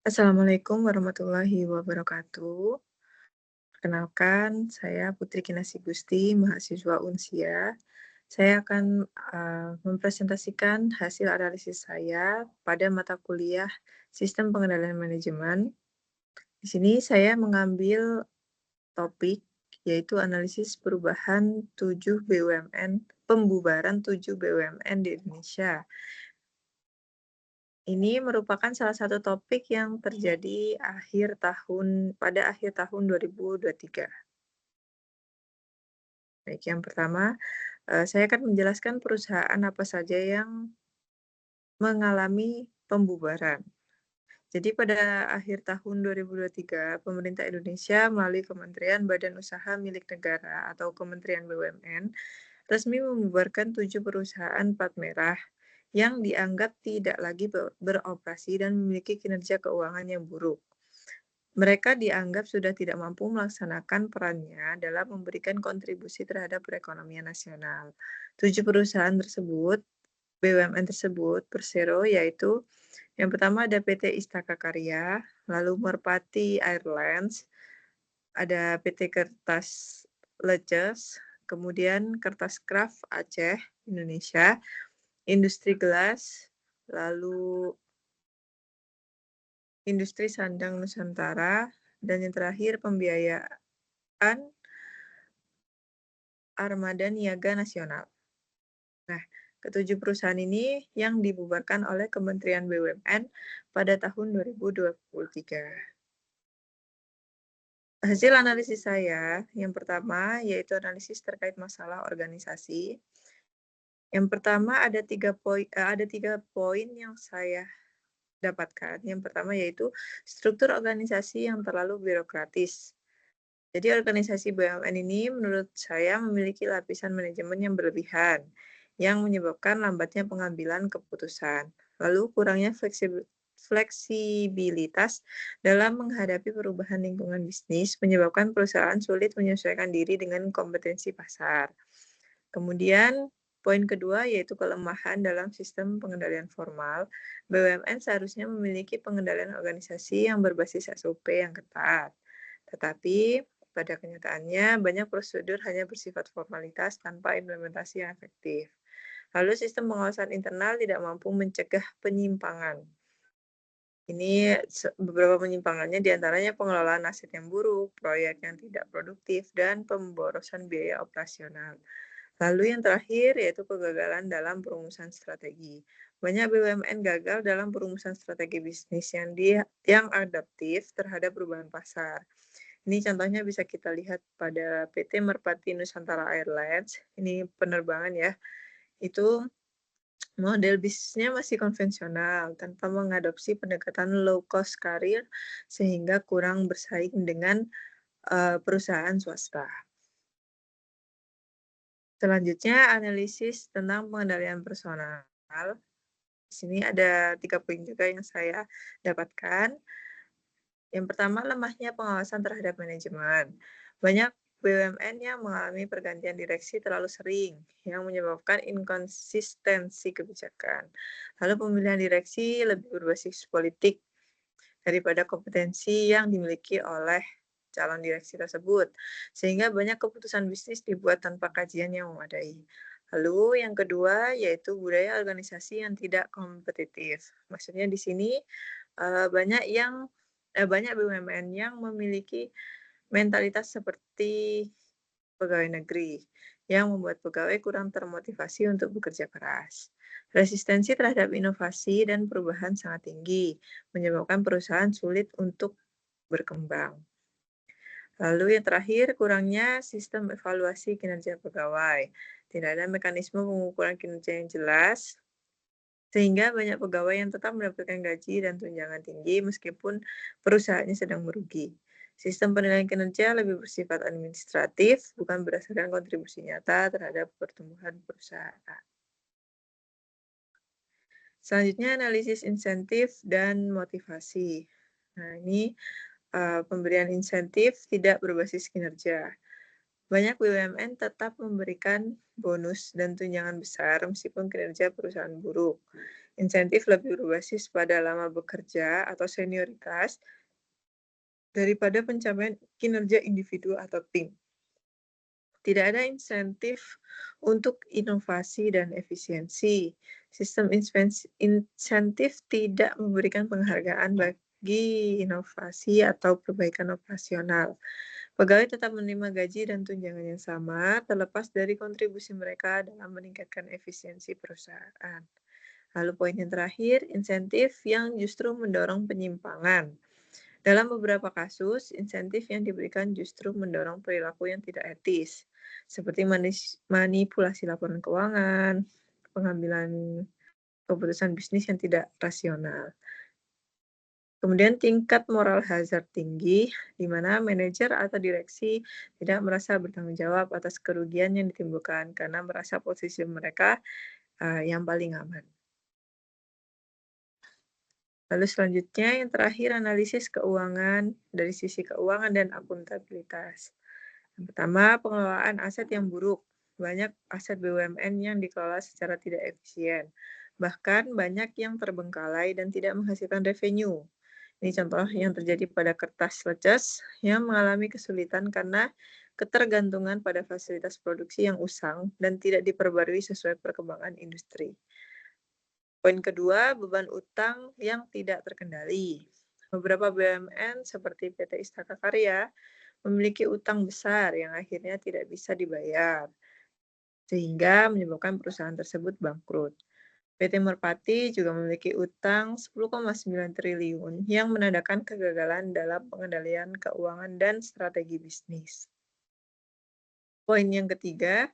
Assalamualaikum warahmatullahi wabarakatuh. Perkenalkan, saya Putri Kinasi Gusti, mahasiswa Unsia. Saya akan mempresentasikan hasil analisis saya pada mata kuliah Sistem Pengendalian Manajemen. Di sini saya mengambil topik yaitu analisis perubahan 7 BUMN, pembubaran 7 BUMN di Indonesia. Ini merupakan salah satu topik yang terjadi pada akhir tahun 2023. Baik, yang pertama, saya akan menjelaskan perusahaan apa saja yang mengalami pembubaran. Jadi pada akhir tahun 2023, pemerintah Indonesia melalui Kementerian Badan Usaha Milik Negara atau Kementerian BUMN resmi membubarkan 7 perusahaan plat merah yang dianggap tidak lagi beroperasi dan memiliki kinerja keuangan yang buruk. Mereka dianggap sudah tidak mampu melaksanakan perannya dalam memberikan kontribusi terhadap perekonomian nasional. 7 perusahaan tersebut, BUMN tersebut bersero yaitu yang pertama ada PT Istaka Karya, lalu Merpati Airlines, ada PT Kertas Leces, kemudian Kertas Kraft Aceh Indonesia, Industri Gelas, lalu Industri Sandang Nusantara, dan yang terakhir pembiayaan Armada Niaga Nasional. Nah, ketujuh perusahaan ini yang dibubarkan oleh Kementerian BUMN pada tahun 2023. Hasil analisis saya, yang pertama yaitu analisis terkait masalah organisasi. Yang pertama ada tiga poin yang saya dapatkan. Yang pertama yaitu struktur organisasi yang terlalu birokratis. Jadi organisasi BUMN ini menurut saya memiliki lapisan manajemen yang berlebihan, yang menyebabkan lambatnya pengambilan keputusan. Lalu kurangnya fleksibilitas dalam menghadapi perubahan lingkungan bisnis menyebabkan perusahaan sulit menyesuaikan diri dengan kompetensi pasar. Kemudian poin kedua yaitu kelemahan dalam sistem pengendalian formal. BUMN seharusnya memiliki pengendalian organisasi yang berbasis SOP yang ketat. Tetapi pada kenyataannya banyak prosedur hanya bersifat formalitas tanpa implementasi yang efektif. Lalu sistem pengawasan internal tidak mampu mencegah penyimpangan. Ini beberapa penyimpangannya diantaranya pengelolaan aset yang buruk, proyek yang tidak produktif, dan pemborosan biaya operasional. Lalu yang terakhir yaitu kegagalan dalam perumusan strategi. Banyak BUMN gagal dalam perumusan strategi bisnis yang adaptif terhadap perubahan pasar. Ini contohnya bisa kita lihat pada PT Merpati Nusantara Airlines. Ini penerbangan ya. Itu model bisnisnya masih konvensional tanpa mengadopsi pendekatan low cost carrier sehingga kurang bersaing dengan perusahaan swasta. Selanjutnya analisis tentang pengendalian personal. Di sini ada 3 poin juga yang saya dapatkan. Yang pertama, lemahnya pengawasan terhadap manajemen. Banyak BUMN yang mengalami pergantian direksi terlalu sering, yang menyebabkan inkonsistensi kebijakan. Lalu pemilihan direksi lebih berbasis politik daripada kompetensi yang dimiliki oleh calon direksi tersebut, sehingga banyak keputusan bisnis dibuat tanpa kajian yang memadai. Lalu yang kedua yaitu budaya organisasi yang tidak kompetitif. Maksudnya di sini banyak BUMN yang memiliki mentalitas seperti pegawai negeri yang membuat pegawai kurang termotivasi untuk bekerja keras. Resistensi terhadap inovasi dan perubahan sangat tinggi, menyebabkan perusahaan sulit untuk berkembang. Lalu yang terakhir, kurangnya sistem evaluasi kinerja pegawai. Tidak ada mekanisme pengukuran kinerja yang jelas, sehingga banyak pegawai yang tetap mendapatkan gaji dan tunjangan tinggi meskipun perusahaannya sedang merugi. Sistem penilaian kinerja lebih bersifat administratif, bukan berdasarkan kontribusi nyata terhadap pertumbuhan perusahaan. Selanjutnya analisis insentif dan motivasi. Nah, ini pemberian insentif tidak berbasis kinerja. Banyak BUMN tetap memberikan bonus dan tunjangan besar meskipun kinerja perusahaan buruk. Insentif lebih berbasis pada lama bekerja atau senioritas daripada pencapaian kinerja individu atau tim. Tidak ada insentif untuk inovasi dan efisiensi. Sistem insentif tidak memberikan penghargaan bagi inovasi atau perbaikan operasional. Pegawai tetap menerima gaji dan tunjangan yang sama, terlepas dari kontribusi mereka dalam meningkatkan efisiensi perusahaan. Lalu poin yang terakhir, insentif yang justru mendorong penyimpangan. Dalam beberapa kasus, insentif yang diberikan justru mendorong perilaku yang tidak etis, seperti manipulasi laporan keuangan, pengambilan keputusan bisnis yang tidak rasional. Kemudian tingkat moral hazard tinggi, di mana manajer atau direksi tidak merasa bertanggung jawab atas kerugian yang ditimbulkan karena merasa posisi mereka yang paling aman. Lalu selanjutnya yang terakhir analisis keuangan dari sisi keuangan dan akuntabilitas. Yang pertama, pengelolaan aset yang buruk. Banyak aset BUMN yang dikelola secara tidak efisien. Bahkan banyak yang terbengkalai dan tidak menghasilkan revenue. Ini contoh yang terjadi pada kertas leces yang mengalami kesulitan karena ketergantungan pada fasilitas produksi yang usang dan tidak diperbarui sesuai perkembangan industri. Poin kedua, beban utang yang tidak terkendali. Beberapa BUMN seperti PT Istaka Karya memiliki utang besar yang akhirnya tidak bisa dibayar, sehingga menyebabkan perusahaan tersebut bangkrut. PT Merpati juga memiliki utang 10,9 triliun yang menandakan kegagalan dalam pengendalian keuangan dan strategi bisnis. Poin yang ketiga,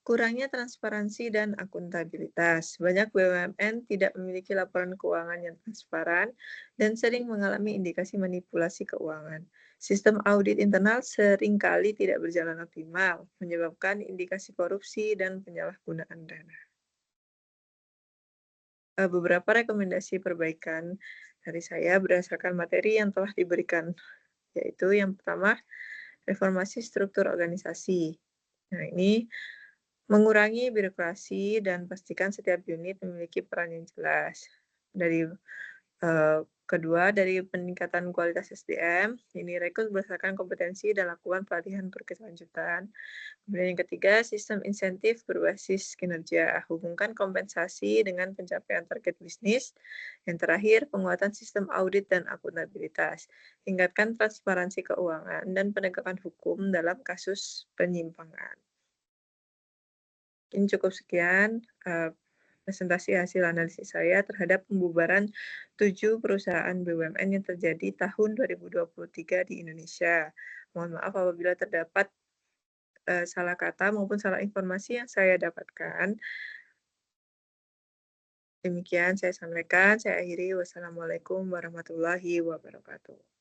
kurangnya transparansi dan akuntabilitas. Banyak BUMN tidak memiliki laporan keuangan yang transparan dan sering mengalami indikasi manipulasi keuangan. Sistem audit internal seringkali tidak berjalan optimal, menyebabkan indikasi korupsi dan penyalahgunaan dana. Beberapa rekomendasi perbaikan dari saya berdasarkan materi yang telah diberikan, yaitu yang pertama, reformasi struktur organisasi. Nah, ini mengurangi birokrasi dan pastikan setiap unit memiliki peran yang jelas. Kedua, dari peningkatan kualitas SDM, ini rekrut berdasarkan kompetensi dan lakukan pelatihan berkelanjutan. Kemudian yang ketiga, sistem insentif berbasis kinerja. Hubungkan kompensasi dengan pencapaian target bisnis. Yang terakhir, penguatan sistem audit dan akuntabilitas. Tingkatkan transparansi keuangan dan penegakan hukum dalam kasus penyimpangan. Ini cukup sekian presentasi hasil analisis saya terhadap pembubaran 7 perusahaan BUMN yang terjadi tahun 2023 di Indonesia. Mohon maaf apabila terdapat salah kata maupun salah informasi yang saya dapatkan. Demikian saya sampaikan, saya akhiri. Wassalamualaikum warahmatullahi wabarakatuh.